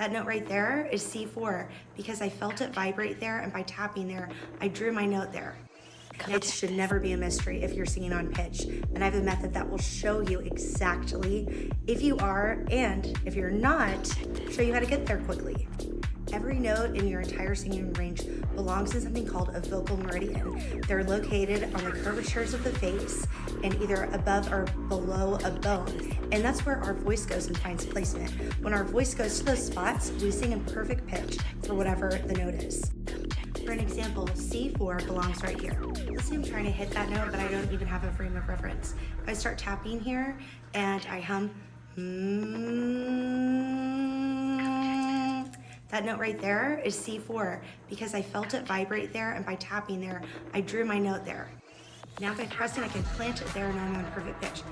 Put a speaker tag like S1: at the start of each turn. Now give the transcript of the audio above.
S1: That note right there is C4 because I felt it vibrate there, and by tapping there, I drew my note there. It should never be a mystery if you're singing on pitch, and I have a method that will show you exactly if you are, and if you're not, show you how to get there quickly. Every note in your entire singing range belongs in something called a vocal meridian. They're located on the curvatures of the face and either above or below a bone. And that's where our voice goes and finds placement. When our voice goes to those spots, we sing in perfect pitch for whatever the note is. For an example, C4 belongs right here. Let's say I'm trying to hit that note, but I don't even have a frame of reference. If I start tapping here and I hum, that note right there is C4 because I felt it vibrate there, and by tapping there, I drew my note there. Now by pressing, I can plant it there and I'm on perfect pitch.